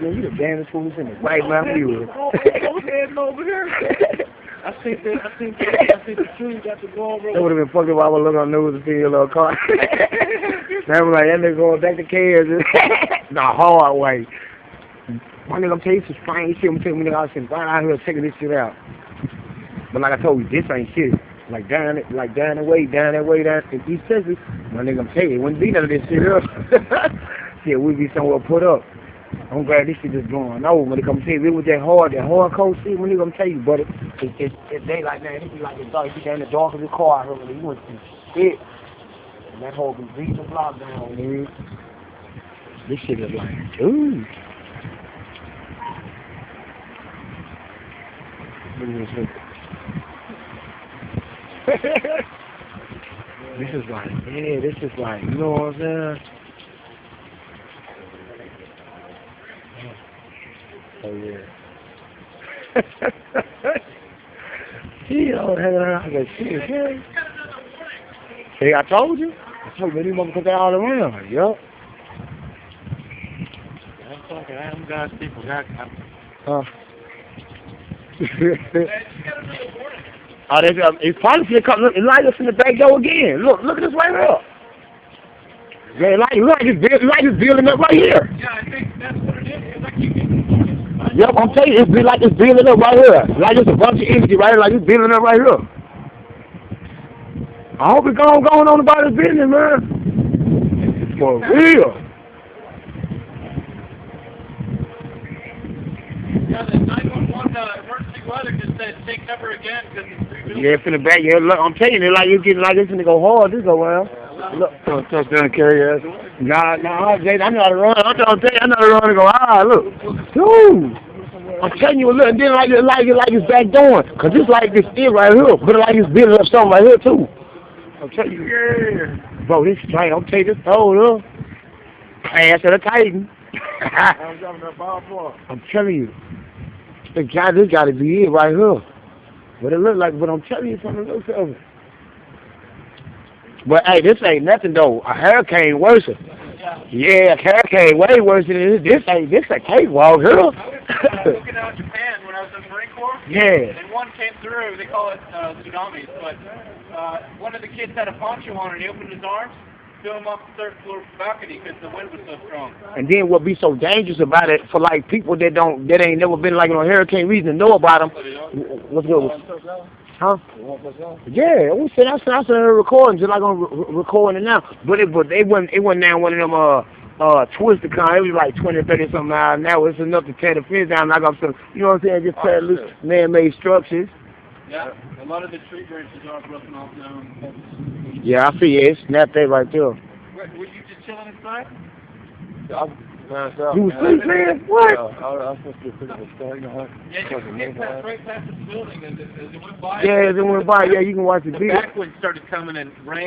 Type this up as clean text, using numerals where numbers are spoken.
Yeah, you the damnest fools in the right mouth you. I'm heading over there. I think the tree got the going That would have been fucked up. I would look on the news and see your little car. That was like, that nigga going back to Kansas. The hard way. My nigga, I'm telling you some strange shit. I'm telling you, nigga, I was sitting right out here checking this shit out. But like I told you, this ain't shit. Like down that way, down in East Texas. My nigga, I'm telling you, it wouldn't be none of this shit up. Shit, we'd be somewhere put up. I'm glad this shit is going on when it comes to it. It was that hardcore shit. When nigga, I'm telling you, buddy, it's daylight now. It be like it's dark. You down in the dark of the car. I heard you went to shit. And that whole be beating the block down, dude. This shit is like, ooh. This is like, yeah, this is like, you know what I'm saying? Oh yeah. He don't hang around like that shit, man. Hey, I told you. I told you, these motherfuckers they all around. Yup. I'm talking. I'm guys people got. Oh, that's, it's probably coming. It light us in the back door again. Look at this right here. Yeah, it light is building up right here. Yeah, I think that's what it is. Yep, I'm telling you, it's building up right here. Like it's a bunch of energy right here, like it's building up right here. I hope it's going on about this business, man. For real. Yeah, the 911 emergency weather just said take cover again because it's rebuilding. Yeah, it's in the back. Yeah, look, I'm telling you, like it's getting like it's gonna go hard. This go around. Look, touchdown carry ass. Nah, Jay, I know how to run. I'm trying to tell you, I know how to run and go. Look, dude. I'm telling you, look, and then like it's back going, cause it's like this is right here, but like it's building up something right here too. I'm telling you, yeah, bro, this is tight. I'm telling you, this hold up, ass of the Titan. I'm telling you, this got to be it right here. What it look like, but I'm telling you something, looks of it. But hey, this ain't nothing though. A hurricane worse. Yeah, a hurricane way worse than this. This a cakewalk, girl. I was looking out Japan when I was in the Marine Corps. Yeah. And one came through. They call it tsunamis. But one of the kids had a poncho on and he opened his arms, threw him off the third floor balcony because the wind was so strong. And then what be so dangerous about it for like people that ain't never been like on a hurricane reason to know about them. What's good? Huh? Yeah, we said I said recording just like I'm recording it now. But it wasn't down one of them twister kind. It was like 20, 30 something miles an hour. It's enough to tear the fence down like I'm saying, you know what I'm saying, just tear loose man-made structures. Yeah, a lot of the tree branches are broken off now. Yeah, I see it. It snapped that right there. Were you just chilling inside? You was sleeping? What? Yeah, you passed right past the building as it went by. Yeah, as it went by. Yeah, you can watch the video. The backwind started coming and rain.